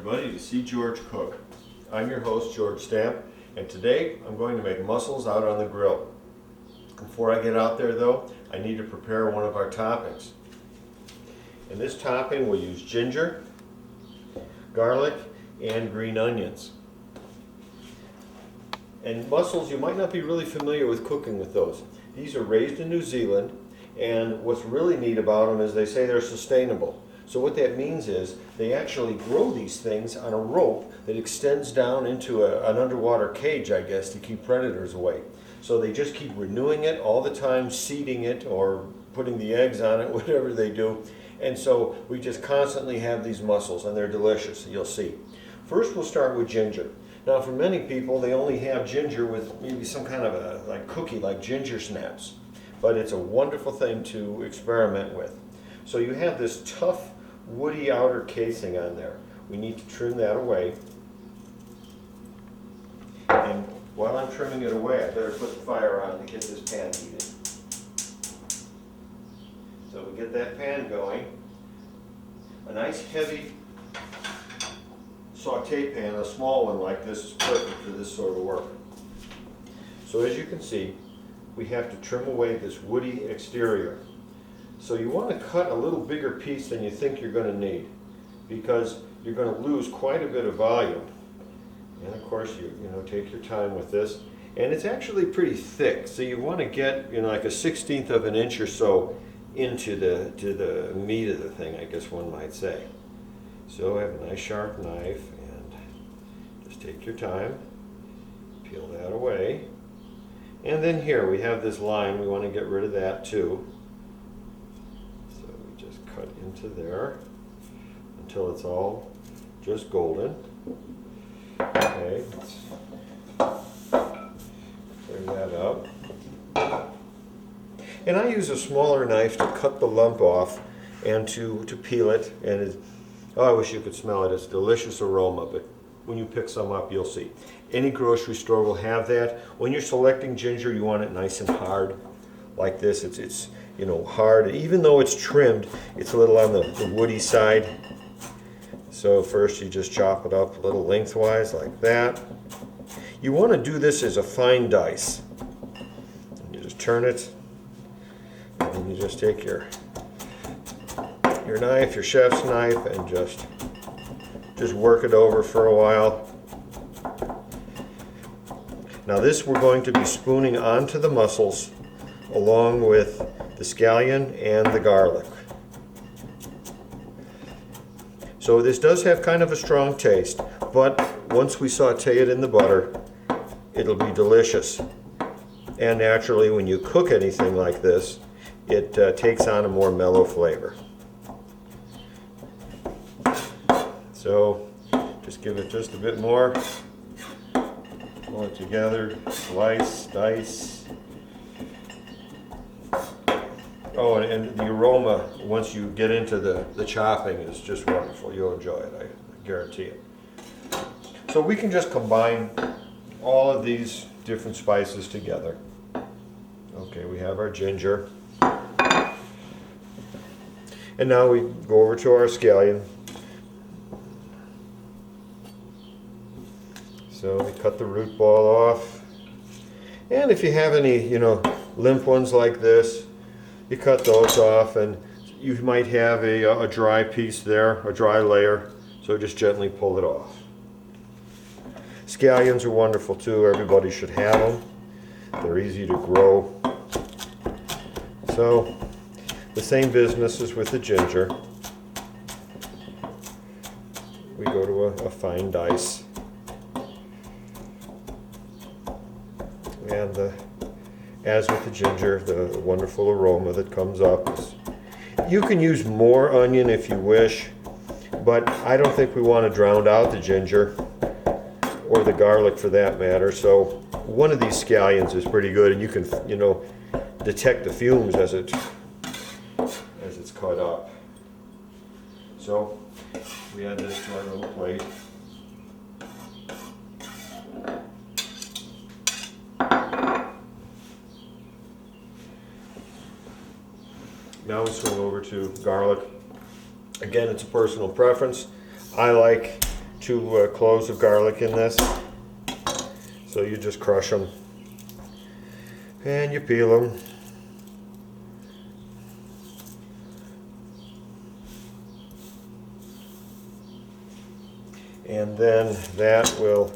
everybody to See George Cook. I'm your host, George Stamp, and today I'm going to make mussels out on the grill. Before I get out there though, I need to prepare one of our toppings. In this topping we'll use ginger, garlic, and green onions. And mussels, you might not be really familiar with cooking with those. These are raised in New Zealand, and what's really neat about them is they say they're sustainable. So what that means is they actually grow these things on a rope that extends down into an underwater cage, I guess, to keep predators away. So they just keep renewing it all the time, seeding it or putting the eggs on it, whatever they do. And so we just constantly have these mussels, and they're delicious, you'll see. First we'll start with ginger. Now for many people they only have ginger with maybe some kind of a cookie like ginger snaps. But it's a wonderful thing to experiment with. So you have this tough woody outer casing on there. We need to trim that away. And while I'm trimming it away, I better put the fire on to get this pan heated. So we get that pan going. A nice heavy saute pan, a small one like this, is perfect for this sort of work. So as you can see, we have to trim away this woody exterior. So you want to cut a little bigger piece than you think you're going to need, because you're going to lose quite a bit of volume. And of course you take your time with this. And it's actually pretty thick, so you want to get like a 1/16 of an inch or so into the meat of the thing, I guess one might say. So have a nice sharp knife and just take your time, peel that away. And then here we have this line, we want to get rid of that too. So we just cut into there until it's all just golden. Okay, let's bring that up. And I use a smaller knife to cut the lump off and to peel it. And I wish you could smell it. It's a delicious aroma, but when you pick some up, you'll see. Any grocery store will have that. When you're selecting ginger, you want it nice and hard, like this. It's hard. Even though it's trimmed, it's a little on the woody side. So first you just chop it up a little lengthwise like that. You want to do this as a fine dice. You just turn it, and then you just take your knife, your chef's knife, and just work it over for a while. Now this we're going to be spooning onto the mussels along with the scallion and the garlic. So this does have kind of a strong taste, but once we saute it in the butter, it'll be delicious. And naturally, when you cook anything like this, it takes on a more mellow flavor. So just give it just a bit more. Pull it together, slice, dice. Oh, and the aroma, once you get into the chopping, is just wonderful. You'll enjoy it, I guarantee it. So we can just combine all of these different spices together. Okay, we have our ginger. And now we go over to our scallion. So we cut the root ball off. And if you have any, limp ones like this, you cut those off, and you might have a dry piece there, a dry layer, so just gently pull it off. Scallions are wonderful too. Everybody should have them. They're easy to grow. So the same business as with the ginger. We go to a fine dice. And as with the ginger, the wonderful aroma that comes up. You can use more onion if you wish, but I don't think we want to drown out the ginger or the garlic for that matter. So one of these scallions is pretty good, and you can detect the fumes as it's cut up. So we add this to our little plate. Now we swing over to garlic. Again, it's a personal preference. I like two cloves of garlic in this. So you just crush them and you peel them. And then that will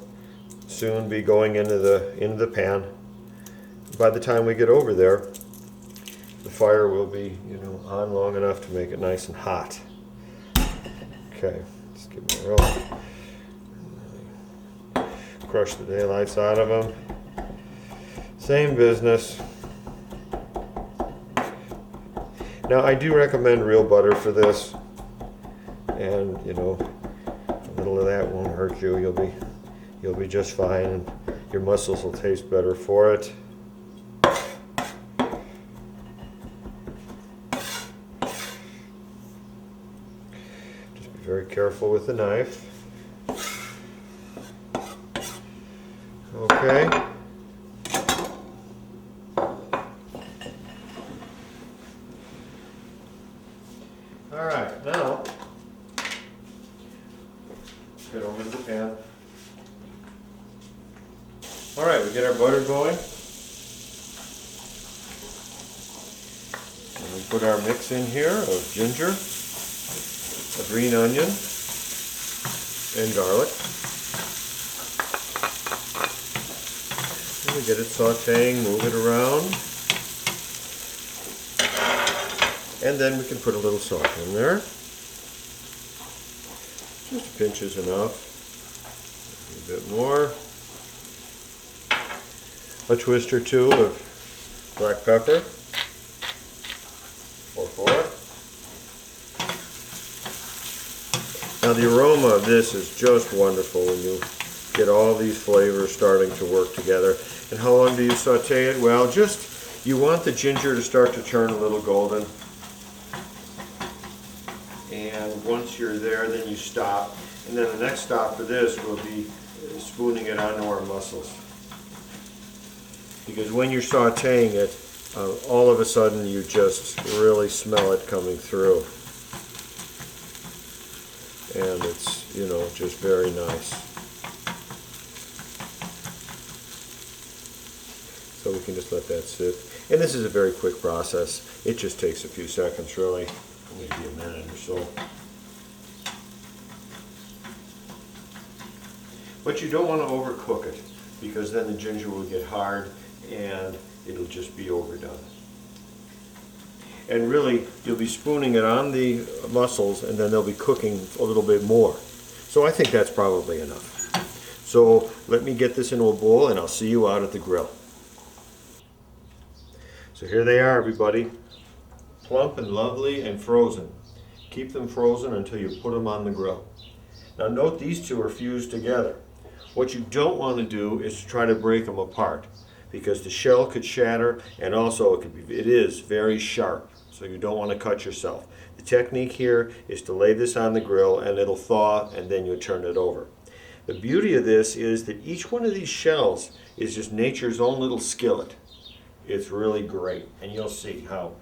soon be going into the pan. By the time we get over there, the fire will be, on long enough to make it nice and hot. Okay, let's give it a roll. Crush the daylights out of them. Same business. Now I do recommend real butter for this, and a little of that won't hurt you. You'll be just fine, and your mussels will taste better for it. Just be very careful with the knife. Okay. All right, now get over to the pan. All right, we get our butter going. And we put our mix in here of ginger, a green onion, and garlic. And we get it sauteing, move it around. And then we can put a little salt in there. Just a pinch is enough. A bit more. A twist or two of black pepper. Or 4. Now the aroma of this is just wonderful when you get all these flavors starting to work together. And how long do you saute it? Well, you want the ginger to start to turn a little golden. And once you're there, then you stop. And then the next stop for this will be spooning it onto our mussels. Because when you're sauteing it, all of a sudden you just really smell it coming through. And it's, just very nice. So we can just let that sit. And this is a very quick process. It just takes a few seconds, really. Maybe a minute or so. But you don't want to overcook it, because then the ginger will get hard and it'll just be overdone. And really, you'll be spooning it on the mussels, and then they'll be cooking a little bit more. So I think that's probably enough. So let me get this into a bowl, and I'll see you out at the grill. So here they are, everybody. Plump and lovely and frozen. Keep them frozen until you put them on the grill. Now note these two are fused together. What you don't want to do is to try to break them apart, because the shell could shatter, and also it is very sharp, so you don't want to cut yourself. The technique here is to lay this on the grill and it'll thaw, and then you turn it over. The beauty of this is that each one of these shells is just nature's own little skillet. It's really great, and you'll see how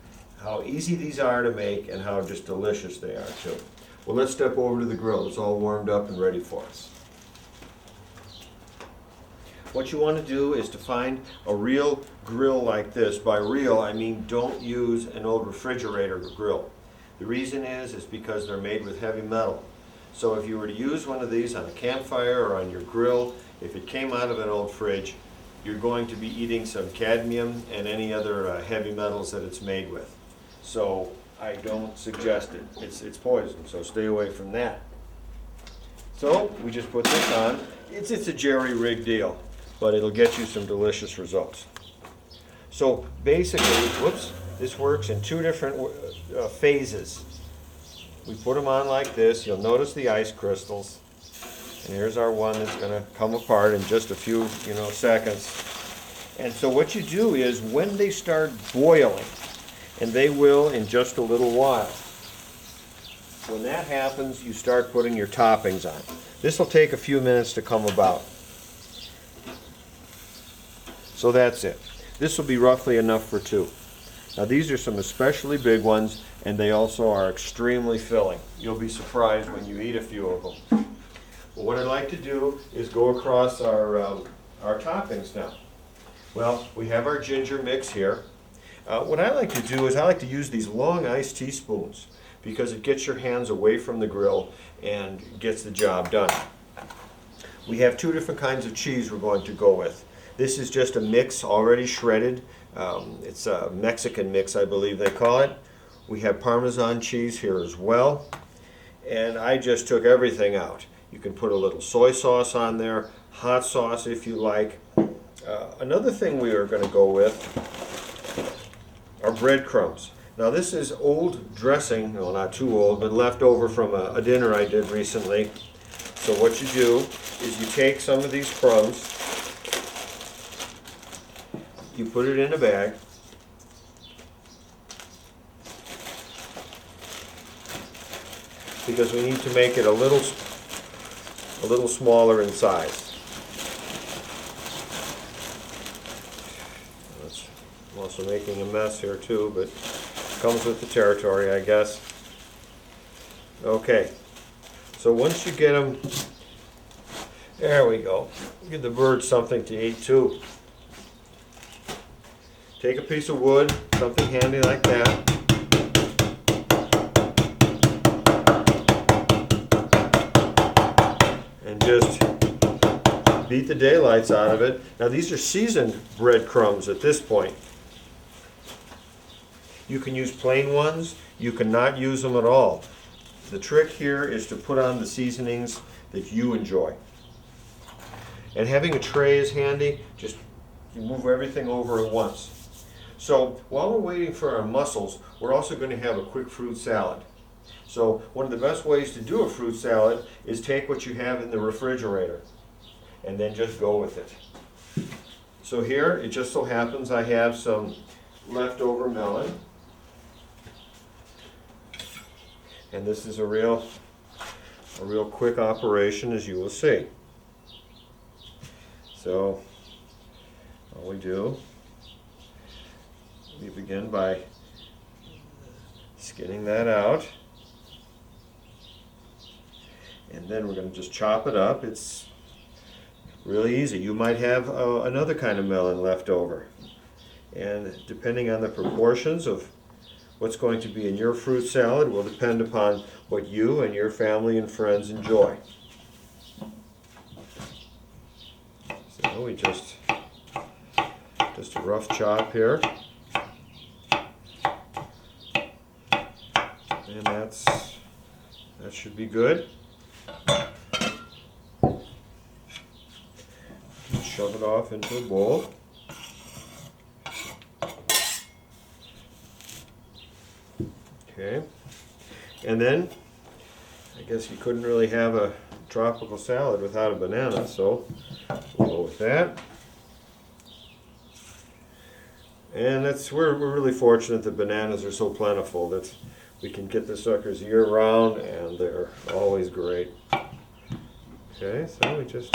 easy these are to make and how just delicious they are too. Well, let's step over to the grill. It's all warmed up and ready for us. What you want to do is to find a real grill like this. By real, I mean don't use an old refrigerator grill. The reason is because they're made with heavy metal. So if you were to use one of these on a campfire or on your grill, if it came out of an old fridge, you're going to be eating some cadmium and any other heavy metals that it's made with. So I don't suggest it. It's poison, so stay away from that. So we just put this on. It's a jerry-rig deal, but it'll get you some delicious results. So basically, this works in 2 different phases. We put them on like this. You'll notice the ice crystals. And here's our one that's going to come apart in just a few seconds. And so what you do is when they start boiling, and they will in just a little while, when that happens, you start putting your toppings on. This will take a few minutes to come about. So that's it. This will be roughly enough for 2. Now these are some especially big ones, and they also are extremely filling. You'll be surprised when you eat a few of them. But what I'd like to do is go across our toppings now. Well, we have our ginger mix here. What I like to do is I like to use these long iced teaspoons because it gets your hands away from the grill and gets the job done. We have two different kinds of cheese we're going to go with. This is just a mix already shredded. It's a Mexican mix, I believe they call it. We have Parmesan cheese here as well. And I just took everything out. You can put a little soy sauce on there, hot sauce if you like. Another thing we are going to go with are breadcrumbs. Now this is old dressing, well not too old, but left over from a dinner I did recently. So what you do is you take some of these crumbs, you put it in a bag, because we need to make it a little smaller in size. I'm also making a mess here too, but comes with the territory, I guess. Okay, so once you get them, there we go. Give the birds something to eat too. Take a piece of wood, something handy like that. And just beat the daylights out of it. Now these are seasoned breadcrumbs at this point. You can use plain ones, you cannot use them at all. The trick here is to put on the seasonings that you enjoy. And having a tray is handy, just you move everything over at once. So while we're waiting for our mussels, we're also going to have a quick fruit salad. So one of the best ways to do a fruit salad is take what you have in the refrigerator and then just go with it. So here, it just so happens I have some leftover melon. And this is a real quick operation, as you will see. So all we do, we begin by skinning that out. And then we're going to just chop it up. It's really easy. You might have another kind of melon left over. And depending on the proportions of what's going to be in your fruit salad will depend upon what you and your family and friends enjoy. So we just a rough chop here. And that should be good. Shove it off into a bowl. Okay, and then I guess you couldn't really have a tropical salad without a banana, so we'll go with that. And we're really fortunate that bananas are so plentiful that we can get the suckers year round and they're always great. Okay, so we just